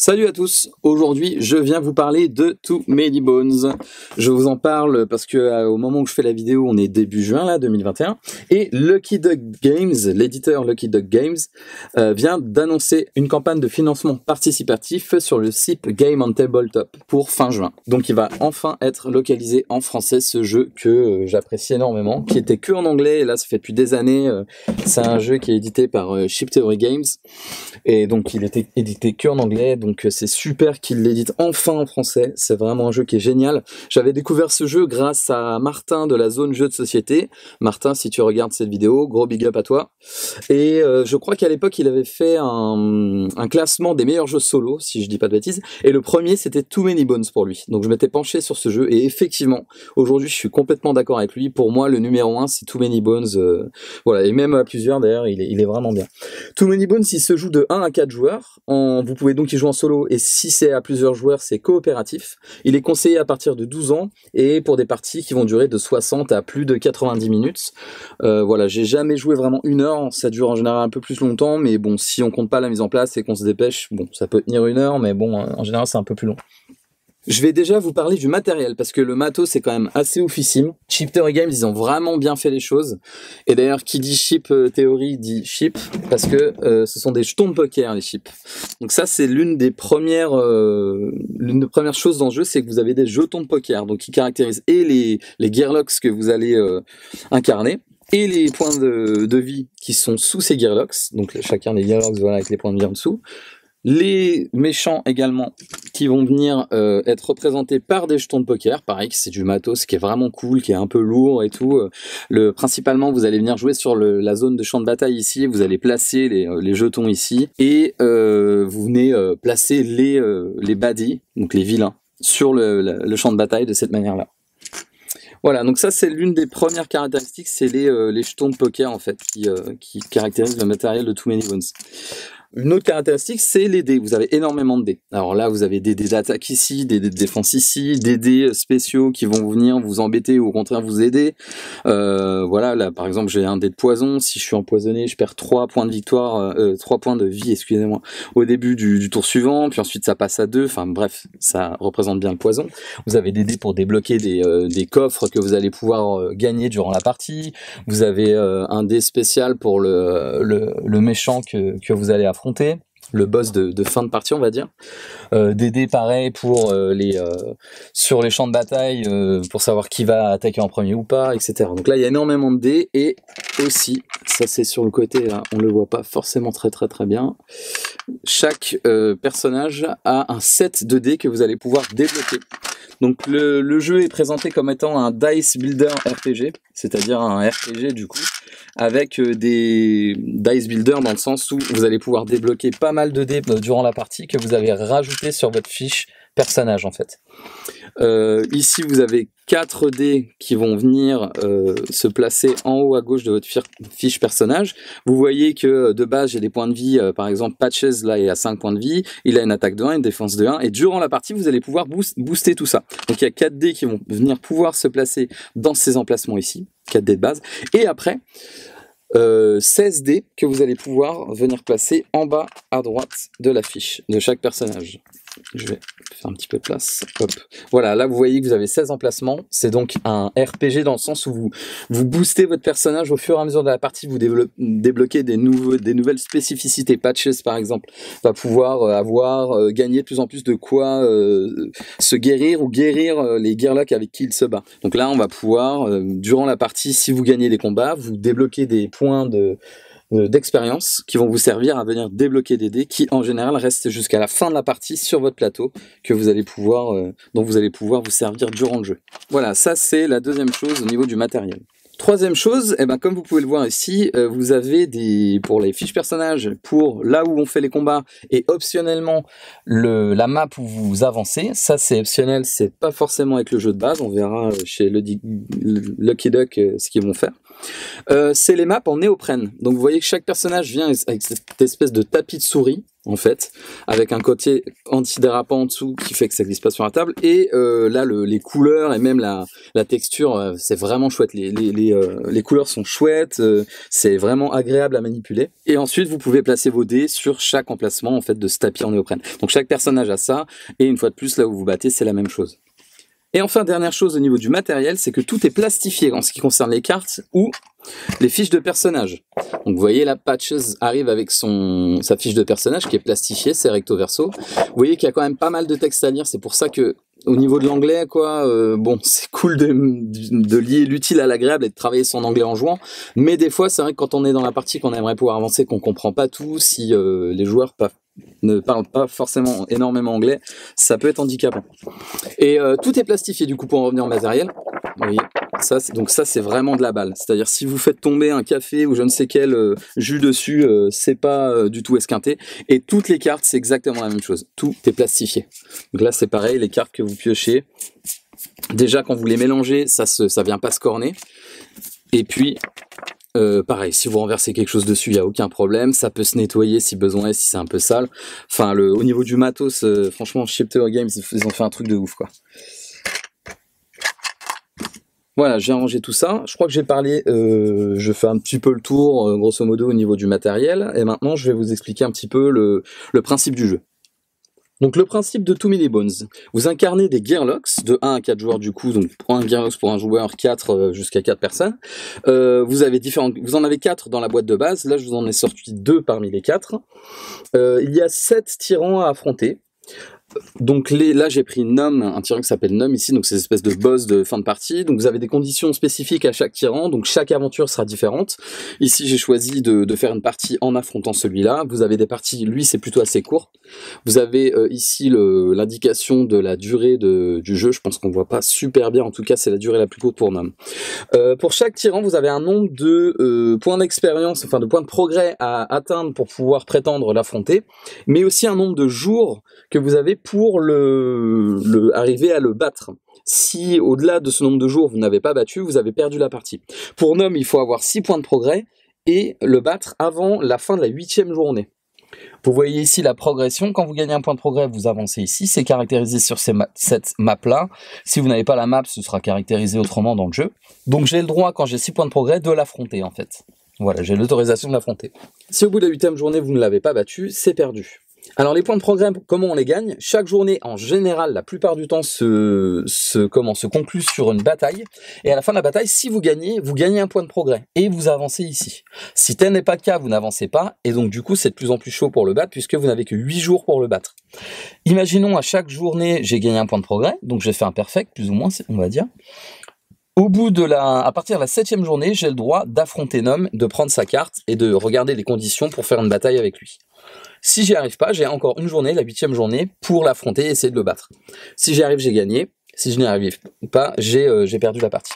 Salut à tous, aujourd'hui je viens vous parler de Too Many Bones. Je vous en parle parce que au moment où je fais la vidéo, on est début juin là 2021 et Lucky Duck Games, l'éditeur Lucky Duck Games, vient d'annoncer une campagne de financement participatif sur le SIP Game on Tabletop pour fin juin. Donc il va enfin être localisé en français, ce jeu que j'apprécie énormément, qui était que en anglais et là ça fait depuis des années. C'est un jeu qui est édité par Chip Theory Games et donc il était édité que en anglais. Donc c'est super qu'il l'édite enfin en français, c'est vraiment un jeu qui est génial. J'avais découvert ce jeu grâce à Martin de la zone jeux de société. Martin, si tu regardes cette vidéo, gros big up à toi. Et je crois qu'à l'époque il avait fait un classement des meilleurs jeux solo, si je dis pas de bêtises, et le premier c'était Too Many Bones pour lui. Donc je m'étais penché sur ce jeu, et effectivement, aujourd'hui je suis complètement d'accord avec lui. Pour moi le numéro 1 c'est Too Many Bones, voilà, et même à plusieurs d'ailleurs, il est vraiment bien. Too Many Bones il se joue de 1 à 4 joueurs, vous pouvez donc y jouer en solo, et si c'est à plusieurs joueurs, c'est coopératif. Il est conseillé à partir de 12 ans, et pour des parties qui vont durer de 60 à plus de 90 minutes. Voilà, j'ai jamais joué vraiment 1 heure, ça dure en général un peu plus longtemps, mais bon, si on compte pas la mise en place et qu'on se dépêche, bon, ça peut tenir 1 heure, mais bon, en général c'est un peu plus long. Je vais déjà vous parler du matériel, parce que le matos c'est quand même assez oufissime. Chip Theory Games, ils ont vraiment bien fait les choses. Et d'ailleurs, qui dit Chip Theory dit chip, parce que ce sont des jetons de poker, les chips. Donc ça, c'est l'une des premières choses dans le jeu, c'est que vous avez des jetons de poker, donc qui caractérisent et les gearlocks que vous allez incarner, et les points de vie qui sont sous ces gearlocks, donc chacun des gearlocks, voilà, avec les points de vie en dessous. Les méchants également qui vont venir être représentés par des jetons de poker, pareil, c'est du matos qui est vraiment cool, qui est un peu lourd et tout. Principalement, vous allez venir jouer sur la zone de champ de bataille ici, vous allez placer les jetons ici, et vous venez placer les baddies, donc les vilains, sur le champ de bataille de cette manière-là. Voilà, donc ça c'est l'une des premières caractéristiques, c'est les jetons de poker en fait, qui caractérisent le matériel de Too Many Bones. Une autre caractéristique, c'est les dés. Vous avez énormément de dés. Alors là, vous avez des dés d'attaque ici, des dés de défense ici, des dés spéciaux qui vont venir vous embêter ou au contraire vous aider. Voilà, là par exemple, j'ai un dé de poison. Si je suis empoisonné, je perds 3 points de victoire, 3 points de vie, excusez-moi, au début du tour suivant. Puis ensuite, ça passe à 2. Enfin bref, ça représente bien le poison. Vous avez des dés pour débloquer des coffres que vous allez pouvoir gagner durant la partie. Vous avez un dé spécial pour le méchant que vous allez affronter, le boss de fin de partie, on va dire. Des dés pareil pour sur les champs de bataille, pour savoir qui va attaquer en premier ou pas, etc. Donc là il y a énormément de dés, et aussi, ça c'est sur le côté là, on le voit pas forcément très bien, chaque personnage a un set de dés que vous allez pouvoir débloquer. Donc le jeu est présenté comme étant un Dice Builder RPG, c'est-à-dire un RPG du coup, avec des Dice Builder dans le sens où vous allez pouvoir débloquer pas mal de dés durant la partie que vous avez rajouté sur votre fiche personnage en fait. Ici vous avez 4 dés qui vont venir se placer en haut à gauche de votre fiche personnage. Vous voyez que de base j'ai des points de vie, par exemple Patches là est à 5 points de vie, il a une attaque de 1, une défense de 1, et durant la partie vous allez pouvoir booster tout ça. Donc il y a 4 dés qui vont venir pouvoir se placer dans ces emplacements ici, 4 dés de base, et après 16 dés que vous allez pouvoir venir placer en bas à droite de la fiche de chaque personnage. Je vais faire un petit peu de place. Hop. Voilà, là vous voyez que vous avez 16 emplacements. C'est donc un RPG dans le sens où vous boostez votre personnage au fur et à mesure de la partie. Vous débloquez des nouvelles spécificités. Patches par exemple va pouvoir gagner de plus en plus de quoi se guérir ou guérir les gearlocks avec qui il se bat. Donc là on va pouvoir, durant la partie, si vous gagnez des combats, vous débloquez des points d'expérience qui vont vous servir à venir débloquer des dés qui en général restent jusqu'à la fin de la partie sur votre plateau, que vous allez pouvoir dont vous allez pouvoir vous servir durant le jeu. Voilà, ça c'est la deuxième chose au niveau du matériel. Troisième chose, comme vous pouvez le voir ici, vous avez pour les fiches personnages, pour là où on fait les combats, et optionnellement la map où vous avancez. Ça c'est optionnel, c'est pas forcément avec le jeu de base, on verra chez Lucky Duck ce qu'ils vont faire. C'est les maps en néoprène. Donc vous voyez que chaque personnage vient avec cette espèce de tapis de souris, en fait, avec un côté antidérapant en dessous qui fait que ça glisse pas sur la table. Et là, les couleurs et même la texture, c'est vraiment chouette. Les couleurs sont chouettes, c'est vraiment agréable à manipuler. Et ensuite, vous pouvez placer vos dés sur chaque emplacement en fait de ce tapis en néoprène. Donc chaque personnage a ça, et une fois de plus, là où vous battez, c'est la même chose. Et enfin, dernière chose au niveau du matériel, c'est que tout est plastifié en ce qui concerne les cartes ou les fiches de personnage. Donc vous voyez là, Patches arrive avec sa fiche de personnage qui est plastifiée, c'est recto verso. Vous voyez qu'il y a quand même pas mal de texte à lire, c'est pour ça que au niveau de l'anglais, bon, c'est cool de lier l'utile à l'agréable et de travailler son anglais en jouant, mais des fois, c'est vrai que quand on est dans la partie, qu'on aimerait pouvoir avancer, qu'on comprend pas tout, si les joueurs ne parlent pas forcément énormément anglais, ça peut être handicapant. Et tout est plastifié du coup pour en revenir au matériel. Vous voyez, donc ça c'est vraiment de la balle. C'est-à-dire si vous faites tomber un café ou je ne sais quel jus dessus, c'est pas du tout esquinté. Et toutes les cartes c'est exactement la même chose. Tout est plastifié. Donc là c'est pareil, les cartes que vous piochez, déjà quand vous les mélangez, ça vient pas se corner. Et puis pareil, si vous renversez quelque chose dessus, il n'y a aucun problème. Ça peut se nettoyer si besoin est, si c'est un peu sale. Enfin, au niveau du matos, franchement, Chipter Games, ils ont fait un truc de ouf, quoi. Voilà, j'ai arrangé tout ça. Je crois que j'ai parlé, je fais un petit peu le tour, grosso modo, au niveau du matériel. Et maintenant, je vais vous expliquer un petit peu le principe du jeu. Donc le principe de Too Many Bones, vous incarnez des Gearlocks de 1 à 4 joueurs du coup, donc un Gearlocks pour un joueur, 4 jusqu'à 4 personnes. Vous en avez 4 dans la boîte de base, là je vous en ai sorti 2 parmi les 4. Il y a 7 tyrans à affronter. Donc là j'ai pris Nom, un tyran qui s'appelle Nom ici, donc c'est une espèce de boss de fin de partie. Donc vous avez des conditions spécifiques à chaque tyran, donc chaque aventure sera différente. Ici j'ai choisi de faire une partie en affrontant celui-là. Vous avez des parties, lui c'est plutôt assez court. Vous avez ici l'indication de la durée du jeu, je pense qu'on voit pas super bien, en tout cas c'est la durée la plus courte pour Nom. Pour chaque tyran vous avez un nombre de points d'expérience, enfin de points de progrès à atteindre pour pouvoir prétendre l'affronter, mais aussi un nombre de jours que vous avez pour arriver à le battre. Si au-delà de ce nombre de jours vous n'avez pas battu, vous avez perdu la partie. Pour Nom, il faut avoir 6 points de progrès et le battre avant la fin de la 8e journée. Vous voyez ici la progression. Quand vous gagnez un point de progrès, vous avancez ici. C'est caractérisé sur cette map-là. Si vous n'avez pas la map, ce sera caractérisé autrement dans le jeu. Donc j'ai le droit, quand j'ai 6 points de progrès, de l'affronter en fait. Voilà, j'ai l'autorisation de l'affronter. Si au bout de la 8e journée, vous ne l'avez pas battu, c'est perdu. Alors les points de progrès, comment on les gagne? Chaque journée, en général, la plupart du temps, se conclut sur une bataille. Et à la fin de la bataille, si vous gagnez un point de progrès. Et vous avancez ici. Si tel n'est pas le cas, vous n'avancez pas. Et donc du coup, c'est de plus en plus chaud pour le battre, puisque vous n'avez que 8 jours pour le battre. Imaginons à chaque journée, j'ai gagné un point de progrès. Donc j'ai fait un perfect, plus ou moins, on va dire. À partir de la 7e journée, j'ai le droit d'affronter Nom, de prendre sa carte et de regarder les conditions pour faire une bataille avec lui. Si j'y arrive pas, j'ai encore une journée, la 8e journée, pour l'affronter et essayer de le battre. Si j'y arrive, j'ai gagné. Si je n'y arrive pas, j'ai perdu la partie.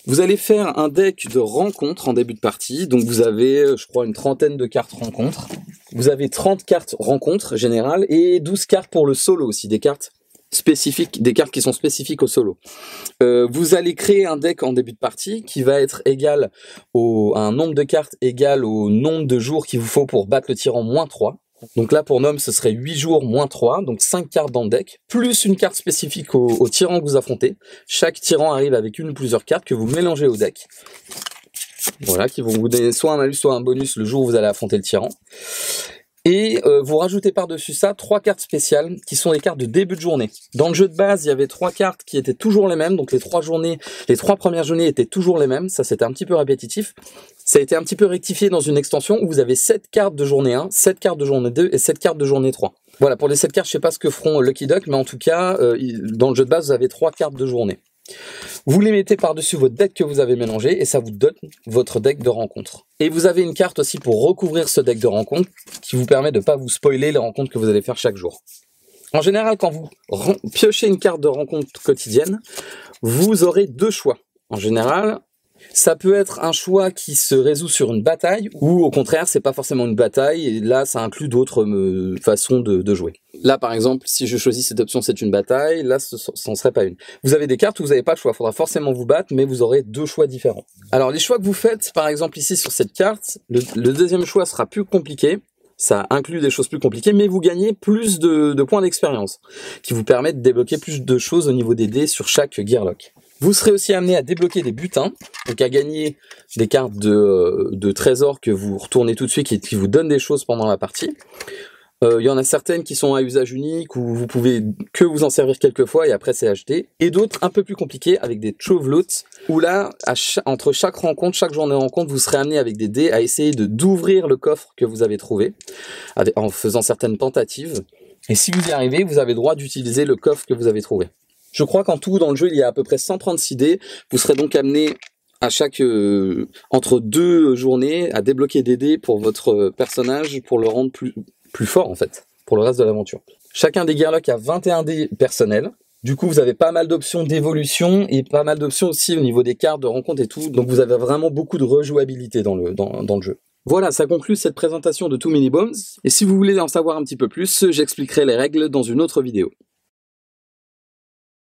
Vous allez faire un deck de rencontres en début de partie. Donc vous avez, je crois, une trentaine de cartes rencontres. Vous avez 30 cartes rencontres générales et 12 cartes pour le solo aussi, des cartes spécifiques, des cartes qui sont spécifiques au solo. Vous allez créer un deck en début de partie qui va être égal à un nombre de cartes égal au nombre de jours qu'il vous faut pour battre le tyran -3. Donc là pour Nom ce serait 8 jours -3, donc 5 cartes dans le deck, plus une carte spécifique au tyran que vous affrontez. Chaque tyran arrive avec une ou plusieurs cartes que vous mélangez au deck. Voilà, qui vont vous donner soit un malus, soit un bonus le jour où vous allez affronter le tyran. Et vous rajoutez par-dessus ça 3 cartes spéciales qui sont des cartes de début de journée. Dans le jeu de base, il y avait 3 cartes qui étaient toujours les mêmes, donc les 3 premières journées étaient toujours les mêmes, ça c'était un petit peu répétitif. Ça a été un petit peu rectifié dans une extension où vous avez 7 cartes de journée 1, 7 cartes de journée 2 et 7 cartes de journée 3. Voilà, pour les 7 cartes, je sais pas ce que feront Lucky Duck, mais en tout cas, dans le jeu de base, vous avez 3 cartes de journée. Vous les mettez par-dessus votre deck que vous avez mélangé et ça vous donne votre deck de rencontre. Et vous avez une carte aussi pour recouvrir ce deck de rencontre qui vous permet de ne pas vous spoiler les rencontres que vous allez faire chaque jour. En général, quand vous piochez une carte de rencontre quotidienne, vous aurez 2 choix. En général, ça peut être un choix qui se résout sur une bataille ou au contraire, c'est pas forcément une bataille et là, ça inclut d'autres façons de jouer. Là, par exemple, si je choisis cette option, c'est une bataille. Là, ce n'en serait pas une. Vous avez des cartes où vous n'avez pas le choix. Il faudra forcément vous battre, mais vous aurez 2 choix différents. Alors, les choix que vous faites, par exemple, ici, sur cette carte, le deuxième choix sera plus compliqué. Ça inclut des choses plus compliquées, mais vous gagnez plus de points d'expérience, qui vous permettent de débloquer plus de choses au niveau des dés sur chaque Gearlock. Vous serez aussi amené à débloquer des butins, donc à gagner des cartes de trésors que vous retournez tout de suite et qui vous donnent des choses pendant la partie. Il y en a certaines qui sont à usage unique, où vous pouvez que vous en servir quelques fois et après c'est acheté. Et d'autres un peu plus compliquées avec des trove loots, où là, entre chaque rencontre, chaque journée de rencontre, vous serez amené avec des dés à essayer d'ouvrir le coffre que vous avez trouvé, en faisant certaines tentatives. Et si vous y arrivez, vous avez le droit d'utiliser le coffre que vous avez trouvé. Je crois qu'en tout, dans le jeu, il y a à peu près 136 dés. Vous serez donc amené à entre 2 journées à débloquer des dés pour votre personnage pour le rendre plus fort en fait, pour le reste de l'aventure. Chacun des Gearlock a 21 dés personnels. Du coup, vous avez pas mal d'options d'évolution et pas mal d'options aussi au niveau des cartes de rencontre et tout. Donc vous avez vraiment beaucoup de rejouabilité dans le jeu. Voilà, ça conclut cette présentation de Too Many Bones. Et si vous voulez en savoir un petit peu plus, j'expliquerai les règles dans une autre vidéo.